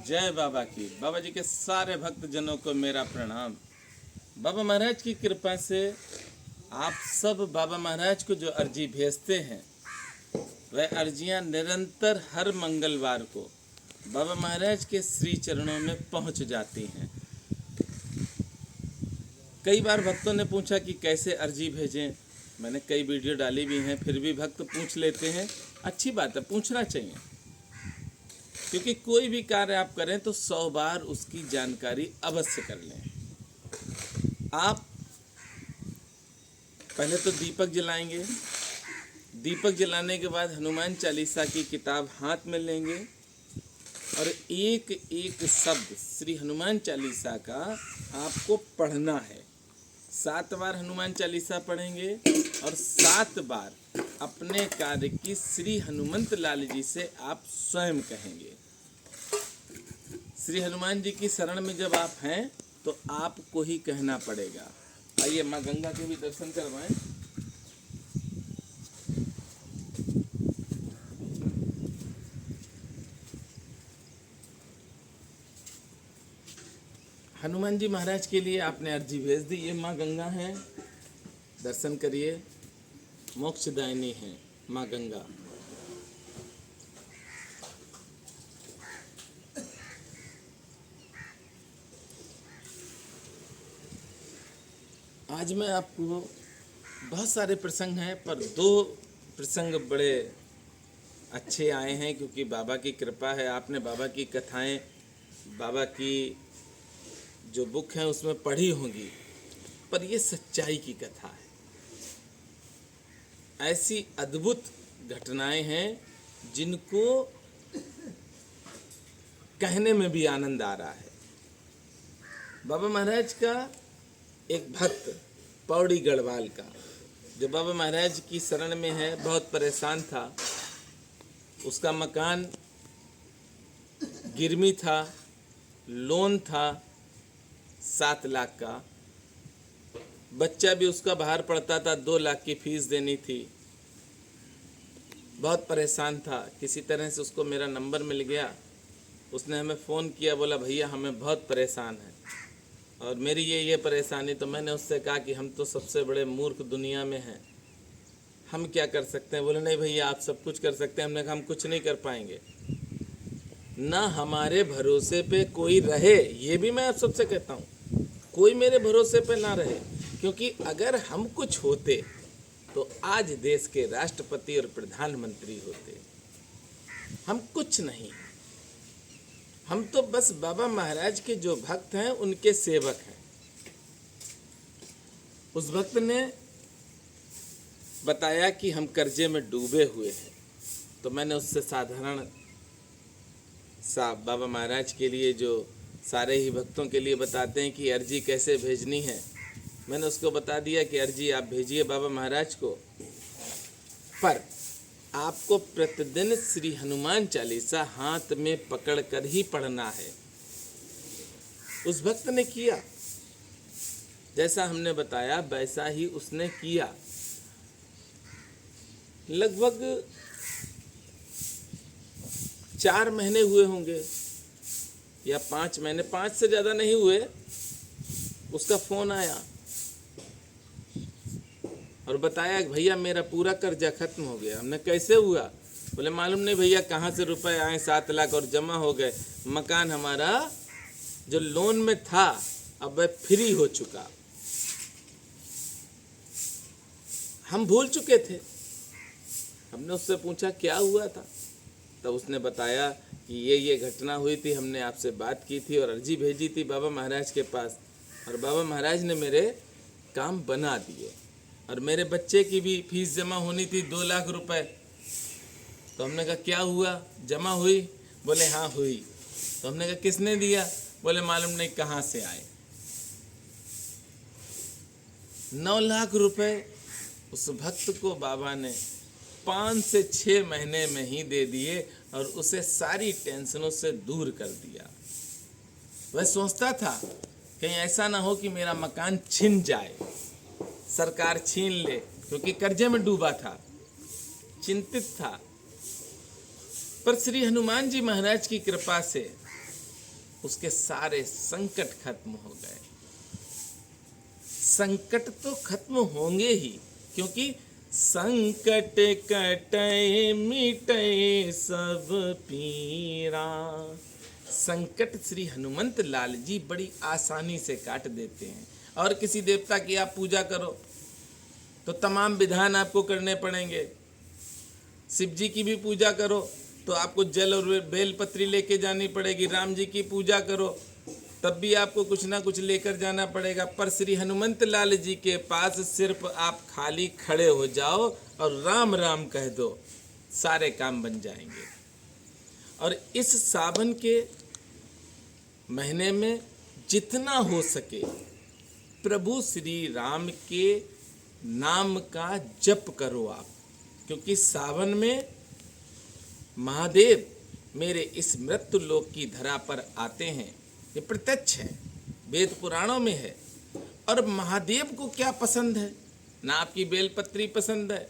जय बाबा की। बाबा जी के सारे भक्त जनों को मेरा प्रणाम। बाबा महाराज की कृपा से आप सब बाबा महाराज को जो अर्जी भेजते हैं वह अर्जियां निरंतर हर मंगलवार को बाबा महाराज के श्री चरणों में पहुंच जाती हैं। कई बार भक्तों ने पूछा कि कैसे अर्जी भेजें। मैंने कई वीडियो डाली भी हैं, फिर भी भक्त पूछ लेते हैं। अच्छी बात है, पूछना चाहिए, क्योंकि कोई भी कार्य आप करें तो 100 बार उसकी जानकारी अवश्य कर लें। आप पहले तो दीपक जलाएंगे, दीपक जलाने के बाद हनुमान चालीसा की किताब हाथ में लेंगे और एक एक शब्द श्री हनुमान चालीसा का आपको पढ़ना है। 7 बार हनुमान चालीसा पढ़ेंगे और 7 बार अपने कार्य की श्री हनुमंत लाल जी से आप स्वयं कहेंगे। श्री हनुमान जी की शरण में जब आप हैं तो आपको ही कहना पड़ेगा। आइए माँ गंगा के भी दर्शन करवाएं। हनुमान जी महाराज के लिए आपने अर्जी भेज दी। ये माँ गंगा हैं, दर्शन करिए। मोक्षदायिनी है माँ गंगा। आज मैं आपको, बहुत सारे प्रसंग हैं पर 2 प्रसंग बड़े अच्छे आए हैं, क्योंकि बाबा की कृपा है। आपने बाबा की कथाएं, बाबा की जो बुक है उसमें पढ़ी होंगी, पर ये सच्चाई की कथा है। ऐसी अद्भुत घटनाएं हैं जिनको कहने में भी आनंद आ रहा है। बाबा महाराज का एक भक्त पौड़ी गढ़वाल का, जो बाबा महाराज की शरण में है, बहुत परेशान था। उसका मकान गिरवी था, लोन था 7 लाख का, बच्चा भी उसका बाहर पढ़ता था, 2 लाख की फीस देनी थी। बहुत परेशान था। किसी तरह से उसको मेरा नंबर मिल गया, उसने हमें फ़ोन किया, बोला भैया हमें बहुत परेशान है और मेरी ये परेशानी। तो मैंने उससे कहा कि हम तो सबसे बड़े मूर्ख दुनिया में हैं, हम क्या कर सकते हैं। बोले नहीं भैया आप सब कुछ कर सकते हैं। हमने कहा हम कुछ नहीं कर पाएंगे। ना हमारे भरोसे पे कोई रहे, ये भी मैं आप सबसे कहता हूँ, कोई मेरे भरोसे पे ना रहे, क्योंकि अगर हम कुछ होते तो आज देश के राष्ट्रपति और प्रधानमंत्री होते। हम कुछ नहीं, हम तो बस बाबा महाराज के जो भक्त हैं उनके सेवक हैं। उस भक्त ने बताया कि हम कर्जे में डूबे हुए हैं, तो मैंने उससे साधारण सा बाबा महाराज के लिए, जो सारे ही भक्तों के लिए बताते हैं कि अर्जी कैसे भेजनी है, मैंने उसको बता दिया कि अर्जी आप भेजिए बाबा महाराज को, पर आपको प्रतिदिन श्री हनुमान चालीसा हाथ में पकड़कर ही पढ़ना है। उस भक्त ने किया, जैसा हमने बताया वैसा ही उसने किया। लगभग 4 महीने हुए होंगे या 5 महीने, 5 से ज़्यादा नहीं हुए, उसका फ़ोन आया और बताया कि भैया मेरा पूरा कर्जा खत्म हो गया। हमने कैसे हुआ? बोले मालूम नहीं भैया कहाँ से रुपए आए, 7 लाख और जमा हो गए। मकान हमारा जो लोन में था अब वह फ्री हो चुका। हम भूल चुके थे। हमने उससे पूछा क्या हुआ था, तब उसने बताया कि ये घटना हुई थी, हमने आपसे बात की थी और अर्जी भेजी थी बाबा महाराज के पास, और बाबा महाराज ने मेरे काम बना दिए, और मेरे बच्चे की भी फीस जमा होनी थी 2 लाख रुपए। तो हमने कहा क्या हुआ, जमा हुई? बोले हाँ हुई। तो हमने कहा किसने दिया? बोले मालूम नहीं कहाँ से आए। 9 लाख रुपए उस भक्त को बाबा ने 5 से 6 महीने में ही दे दिए और उसे सारी टेंशनों से दूर कर दिया। वह सोचता था कहीं ऐसा ना हो कि मेरा मकान छिन जाए, सरकार छीन ले, क्योंकि कर्जे में डूबा था, चिंतित था। पर श्री हनुमान जी महाराज की कृपा से उसके सारे संकट खत्म हो गए। संकट तो खत्म होंगे ही, क्योंकि संकट कटे मिटे सब पीरा। संकट श्री हनुमंत लाल जी बड़ी आसानी से काट देते हैं। और किसी देवता की आप पूजा करो तो तमाम विधान आपको करने पड़ेंगे। शिव जी की भी पूजा करो तो आपको जल और बेलपत्री लेके जानी पड़ेगी। राम जी की पूजा करो तब भी आपको कुछ ना कुछ लेकर जाना पड़ेगा। पर श्री हनुमंत लाल जी के पास सिर्फ आप खाली खड़े हो जाओ और राम राम कह दो, सारे काम बन जाएंगे। और इस सावन के महीने में जितना हो सके प्रभु श्री राम के नाम का जप करो आप, क्योंकि सावन में महादेव मेरे इस मृत्यु लोक की धरा पर आते हैं। ये प्रत्यक्ष है, वेद पुराणों में है। और महादेव को क्या पसंद है? ना आपकी बेलपत्री पसंद है,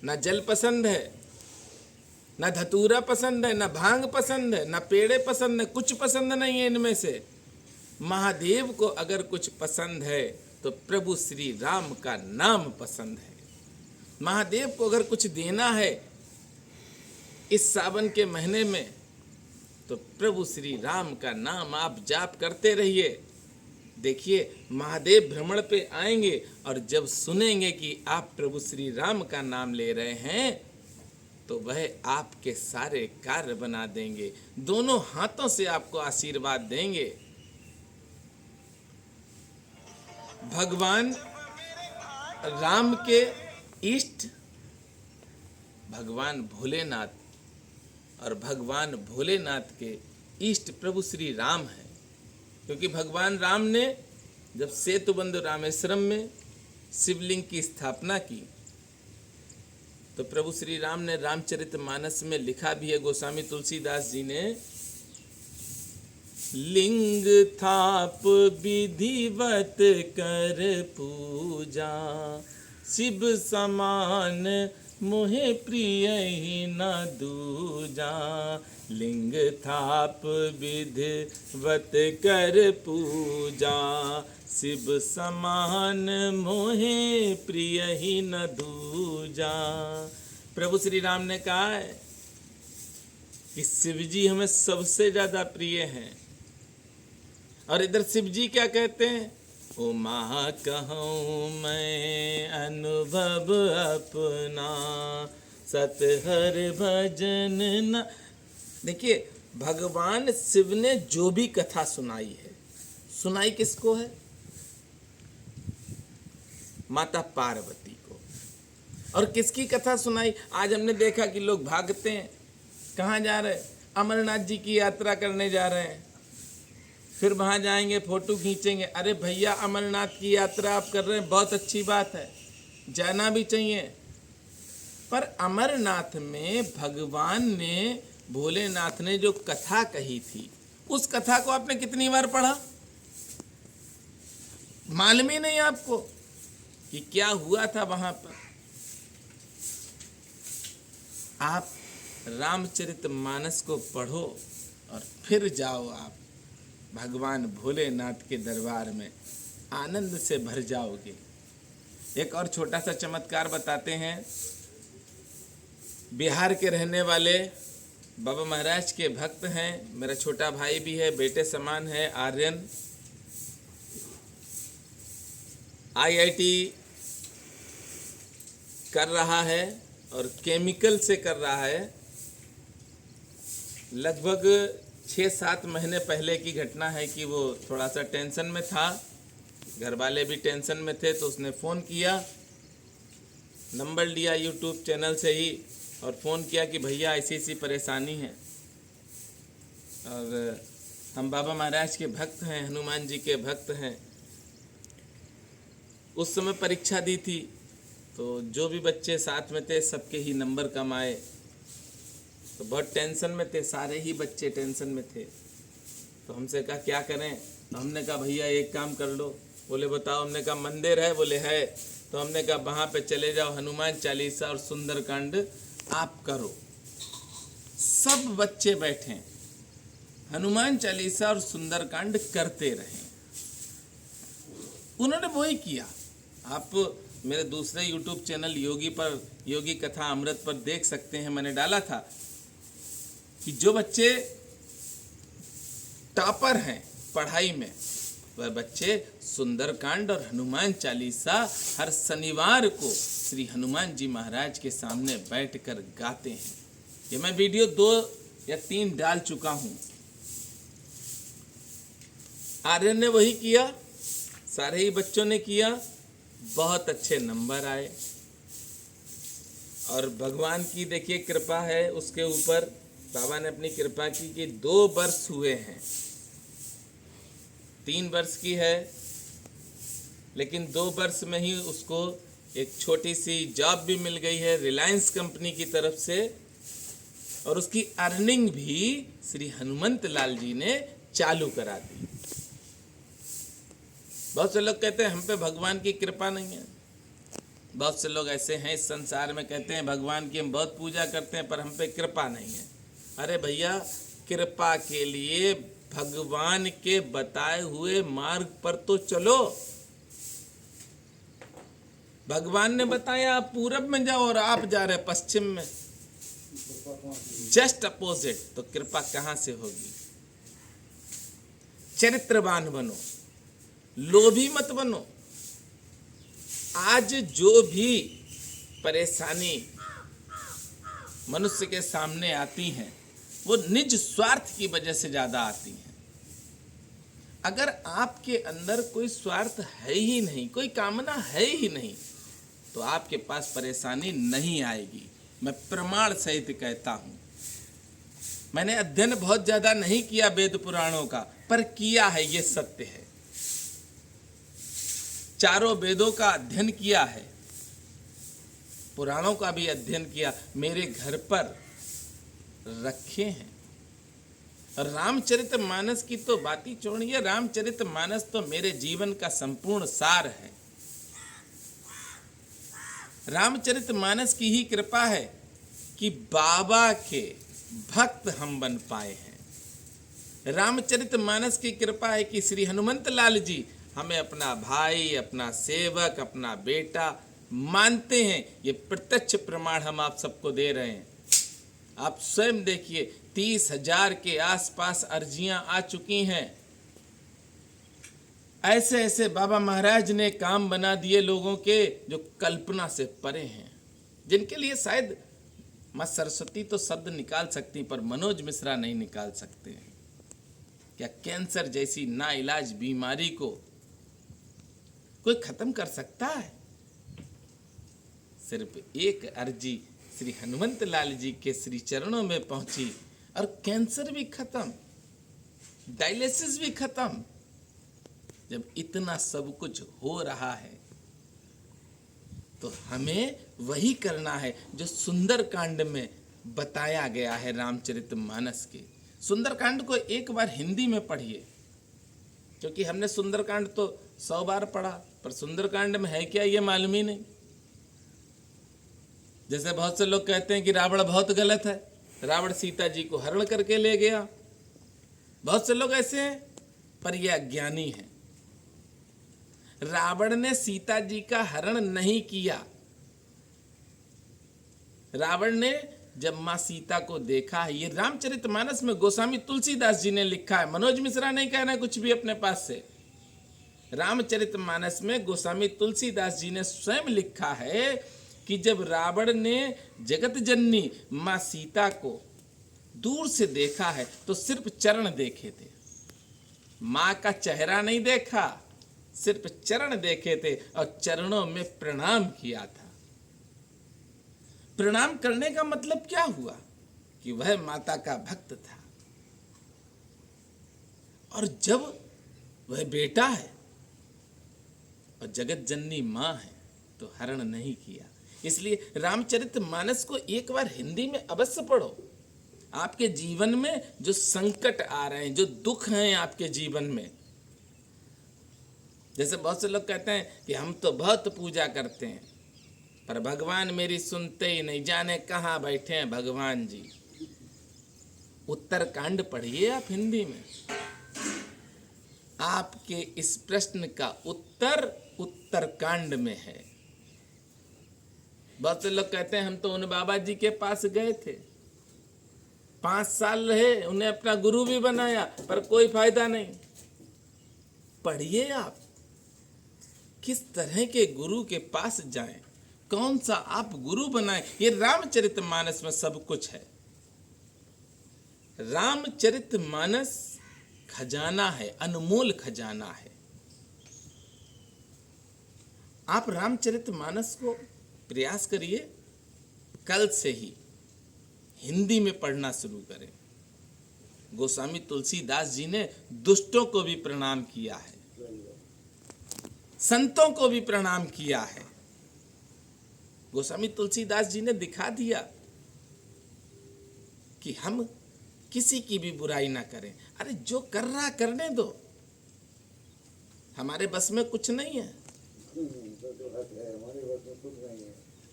ना जल पसंद है, ना धतूरा पसंद है, ना भांग पसंद है, ना पेड़े पसंद है, कुछ पसंद नहीं है इनमें से। महादेव को अगर कुछ पसंद है तो प्रभु श्री राम का नाम पसंद है। महादेव को अगर कुछ देना है इस सावन के महीने में तो प्रभु श्री राम का नाम आप जाप करते रहिए। देखिए महादेव भ्रमण पे आएंगे और जब सुनेंगे कि आप प्रभु श्री राम का नाम ले रहे हैं तो वह आपके सारे कार्य बना देंगे, दोनों हाथों से आपको आशीर्वाद देंगे। भगवान राम के इष्ट भगवान भोलेनाथ और भगवान भोलेनाथ के इष्ट प्रभु श्री राम है। क्योंकि भगवान राम ने जब सेतुबंध रामेश्वरम में शिवलिंग की स्थापना की तो प्रभु श्री राम ने रामचरितमानस में लिखा भी है, गोस्वामी तुलसीदास जी ने, लिंग थाप विधिवत कर पूजा, शिव समान मोहे प्रिय ही न दूजा। लिंग थाप विधिवत कर पूजा, शिव समान मोहे प्रिय ही न दूजा। प्रभु श्री राम ने कहा है कि शिव जी हमें सबसे ज्यादा प्रिय हैं। और इधर शिव जी क्या कहते हैं, उमा कहूँ मैं अनुभव अपना, सतहर भजन न। देखिए भगवान शिव ने जो भी कथा सुनाई है, सुनाई किसको है? माता पार्वती को। और किसकी कथा सुनाई? आज हमने देखा कि लोग भागते हैं, कहाँ जा रहे? अमरनाथ जी की यात्रा करने जा रहे हैं, फिर वहाँ जाएंगे फोटो खींचेंगे। अरे भैया अमरनाथ की यात्रा आप कर रहे हैं, बहुत अच्छी बात है, जाना भी चाहिए। पर अमरनाथ में भगवान ने, भोलेनाथ ने जो कथा कही थी, उस कथा को आपने कितनी बार पढ़ा? मालूम ही नहीं आपको कि क्या हुआ था वहाँ पर। आप रामचरितमानस को पढ़ो और फिर जाओ आप भगवान भोलेनाथ के दरबार में, आनंद से भर जाओगे। एक और छोटा सा चमत्कार बताते हैं। बिहार के रहने वाले बाबा महाराज के भक्त हैं, मेरा छोटा भाई भी है, बेटे समान है, आर्यन। IIT कर रहा है और केमिकल से कर रहा है। लगभग 6-7 महीने पहले की घटना है कि वो थोड़ा सा टेंशन में था, घर वाले भी टेंशन में थे, तो उसने फ़ोन किया, नंबर लिया YouTube चैनल से ही और फ़ोन किया कि भैया ऐसी परेशानी है। और हम बाबा महाराज के भक्त हैं, हनुमान जी के भक्त हैं। उस समय परीक्षा दी थी तो जो भी बच्चे साथ में थे सबके ही नंबर कम आए, तो बहुत टेंशन में थे, सारे ही बच्चे टेंशन में थे। तो हमसे कहा क्या करें? तो हमने कहा भैया एक काम कर लो। बोले बताओ। हमने कहा मंदिर है? बोले है। तो हमने कहा वहाँ पे चले जाओ, हनुमान चालीसा और सुंदरकांड आप करो। सब बच्चे बैठे हनुमान चालीसा और सुंदरकांड करते रहें। उन्होंने वही किया। आप मेरे दूसरे YouTube चैनल योगी कथा अमृत पर देख सकते हैं, मैंने डाला था कि जो बच्चे टॉपर हैं पढ़ाई में, वह बच्चे सुंदरकांड और हनुमान चालीसा हर शनिवार को श्री हनुमान जी महाराज के सामने बैठकर गाते हैं। ये मैं वीडियो 2 या 3 डाल चुका हूं। आर्यन ने वही किया, सारे ही बच्चों ने किया, बहुत अच्छे नंबर आए। और भगवान की देखिए कृपा है उसके ऊपर, बाबा ने अपनी कृपा की कि 2 वर्ष हुए हैं, 3 वर्ष की है, लेकिन 2 वर्ष में ही उसको एक छोटी सी जॉब भी मिल गई है रिलायंस कंपनी की तरफ से, और उसकी अर्निंग भी श्री हनुमंत लाल जी ने चालू करा दी। बहुत से लोग कहते हैं हम पे भगवान की कृपा नहीं है। बहुत से लोग ऐसे हैं इस संसार में, कहते हैं भगवान की हम बहुत पूजा करते हैं पर हम पे कृपा नहीं है। अरे भैया, कृपा के लिए भगवान के बताए हुए मार्ग पर तो चलो। भगवान ने बताया आप पूरब में जाओ और आप जा रहे पश्चिम में, जस्ट अपोजिट, तो कृपा कहां से होगी? चरित्रवान बनो, लोभी मत बनो। आज जो भी परेशानी मनुष्य के सामने आती हैं वो निज स्वार्थ की वजह से ज्यादा आती हैं। अगर आपके अंदर कोई स्वार्थ है ही नहीं, कोई कामना है ही नहीं, तो आपके पास परेशानी नहीं आएगी। मैं प्रमाण सहित कहता हूं। मैंने अध्ययन बहुत ज्यादा नहीं किया वेद पुराणों का, पर किया है, ये सत्य है। चारों वेदों का अध्ययन किया है, पुराणों का भी अध्ययन किया, मेरे घर पर रखे हैं। और रामचरितमानस की तो बात ही छोड़िए, रामचरितमानस तो मेरे जीवन का संपूर्ण सार है। रामचरितमानस की ही कृपा है कि बाबा के भक्त हम बन पाए हैं। रामचरितमानस की कृपा है कि श्री हनुमंत लाल जी हमें अपना भाई, अपना सेवक, अपना बेटा मानते हैं। ये प्रत्यक्ष प्रमाण हम आप सबको दे रहे हैं। आप स्वयं देखिए, 30,000 के आसपास अर्जियां आ चुकी हैं। ऐसे ऐसे बाबा महाराज ने काम बना दिए लोगों के जो कल्पना से परे हैं, जिनके लिए शायद मां सरस्वती तो शब्द निकाल सकती पर मनोज मिश्रा नहीं निकाल सकते हैं। क्या कैंसर जैसी नाइलाज बीमारी को कोई खत्म कर सकता है? सिर्फ एक अर्जी श्री हनुमंत लाल जी के श्री चरणों में पहुंची और कैंसर भी खत्म, डायलिसिस भी खत्म। जब इतना सब कुछ हो रहा है तो हमें वही करना है जो सुंदरकांड में बताया गया है रामचरितमानस के। सुंदरकांड को एक बार हिंदी में पढ़िए, क्योंकि हमने सुंदरकांड तो 100 बार पढ़ा, पर सुंदरकांड में है क्या ये मालूम ही नहीं। जैसे बहुत से लोग कहते हैं कि रावण बहुत गलत है, रावण सीता जी को हरण करके ले गया। बहुत से लोग ऐसे हैं, पर ये अज्ञानी है। रावण ने सीता जी का हरण नहीं किया। रावण ने जब मां सीता को देखा है, ये रामचरितमानस में गोस्वामी तुलसीदास जी ने लिखा है, मनोज मिश्रा नहीं कह रहे कुछ भी अपने पास से। रामचरितमानस में गोस्वामी तुलसीदास जी ने स्वयं लिखा है कि जब रावण ने जगत जननी मां सीता को दूर से देखा है तो सिर्फ चरण देखे थे, मां का चेहरा नहीं देखा, सिर्फ चरण देखे थे और चरणों में प्रणाम किया था। प्रणाम करने का मतलब क्या हुआ कि वह माता का भक्त था। और जब वह बेटा है और जगत जननी मां है तो हरण नहीं किया। इसलिए रामचरितमानस को एक बार हिंदी में अवश्य पढ़ो। आपके जीवन में जो संकट आ रहे हैं, जो दुख हैं आपके जीवन में, जैसे बहुत से लोग कहते हैं कि हम तो बहुत पूजा करते हैं पर भगवान मेरी सुनते ही नहीं, जाने कहाँ बैठे हैं भगवान जी। उत्तरकांड पढ़िए आप हिंदी में। आपके इस प्रश्न का उत्तर उत्तरकांड में है। बहुत से लोग कहते हैं हम तो उन बाबा जी के पास गए थे, 5 साल रहे, उन्हें अपना गुरु भी बनाया, पर कोई फायदा नहीं। पढ़िए आप किस तरह के गुरु के पास जाएं, कौन सा आप गुरु बनाएं। ये रामचरितमानस में सब कुछ है। रामचरितमानस खजाना है, अनमोल खजाना है। आप रामचरितमानस को प्रयास करिए, कल से ही हिंदी में पढ़ना शुरू करें। गोस्वामी तुलसीदास जी ने दुष्टों को भी प्रणाम किया है, संतों को भी प्रणाम किया है। गोस्वामी तुलसीदास जी ने दिखा दिया कि हम किसी की भी बुराई ना करें। अरे जो कर रहा करने दो, हमारे बस में कुछ नहीं है।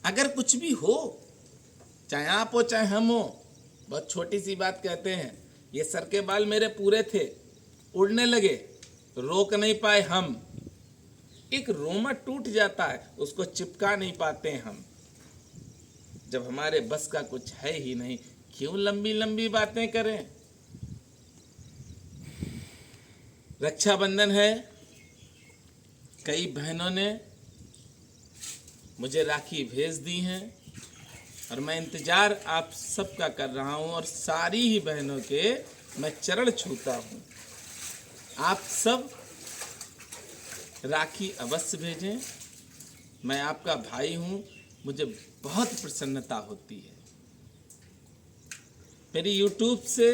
अगर कुछ भी हो, चाहे आप हो चाहे हम हो, बहुत छोटी सी बात कहते हैं, ये सर के बाल मेरे पूरे थे, उड़ने लगे, रोक नहीं पाए हम। एक रोमा टूट जाता है, उसको चिपका नहीं पाते हम। जब हमारे बस का कुछ है ही नहीं, क्यों लंबी लंबी बातें करें। रक्षाबंधन है, कई बहनों ने मुझे राखी भेज दी हैं और मैं इंतजार आप सबका कर रहा हूं, और सारी ही बहनों के मैं चरण छूता हूं। आप सब राखी अवश्य भेजें। मैं आपका भाई हूं, मुझे बहुत प्रसन्नता होती है। मेरी YouTube से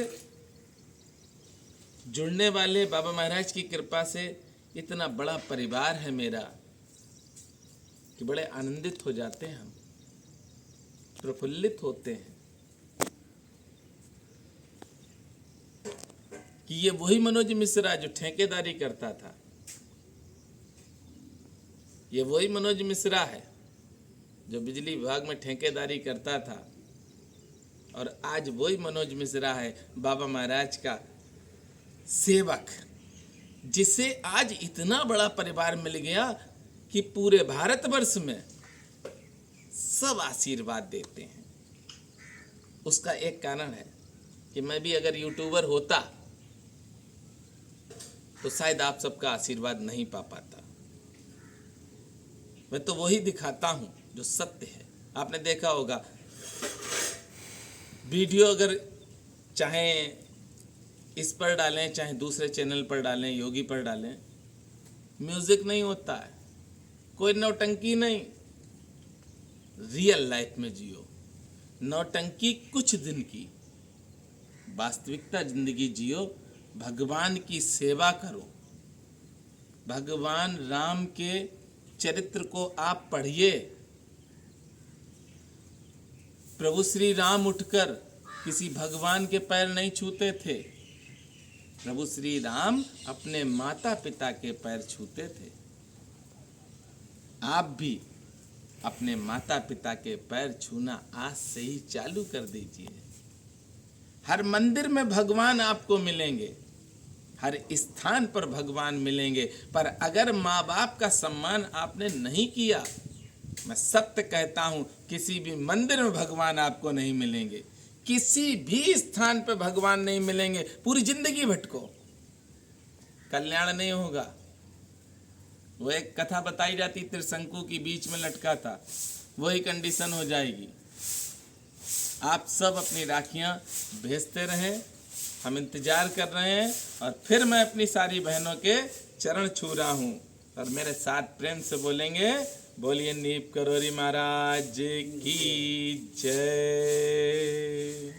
जुड़ने वाले बाबा महाराज की कृपा से इतना बड़ा परिवार है मेरा कि बड़े आनंदित हो जाते हैं हम, प्रफुल्लित होते हैं कि ये वही मनोज मिश्रा जो ठेकेदारी करता था, ये वही मनोज मिश्रा है जो बिजली विभाग में ठेकेदारी करता था, और आज वही मनोज मिश्रा है बाबा महाराज का सेवक, जिसे आज इतना बड़ा परिवार मिल गया कि पूरे भारतवर्ष में सब आशीर्वाद देते हैं। उसका एक कारण है कि मैं भी अगर यूट्यूबर होता तो शायद आप सबका आशीर्वाद नहीं पा पाता। मैं तो वही दिखाता हूं जो सत्य है। आपने देखा होगा वीडियो अगर चाहे इस पर डालें चाहे दूसरे चैनल पर डालें, योगी पर डालें, म्यूजिक नहीं होता है, कोई नौटंकी नहीं। रियल लाइफ में जियो, नौटंकी कुछ दिन की, वास्तविकता जिंदगी जियो, भगवान की सेवा करो। भगवान राम के चरित्र को आप पढ़िए। प्रभु श्री राम उठकर किसी भगवान के पैर नहीं छूते थे, प्रभु श्री राम अपने माता पिता के पैर छूते थे। आप भी अपने माता पिता के पैर छूना आज से ही चालू कर दीजिए। हर मंदिर में भगवान आपको मिलेंगे, हर स्थान पर भगवान मिलेंगे, पर अगर माँ बाप का सम्मान आपने नहीं किया, मैं सत्य कहता हूं, किसी भी मंदिर में भगवान आपको नहीं मिलेंगे, किसी भी स्थान पर भगवान नहीं मिलेंगे। पूरी जिंदगी भटको, कल्याण नहीं होगा। वो एक कथा बताई जाती, त्रिशंकु की बीच में लटका था, वही कंडीशन हो जाएगी। आप सब अपनी राखियां भेजते रहें, हम इंतजार कर रहे हैं, और फिर मैं अपनी सारी बहनों के चरण छू रहा हूं। और मेरे साथ प्रेम से बोलेंगे, बोलिए नीप करोरी महाराज की जय।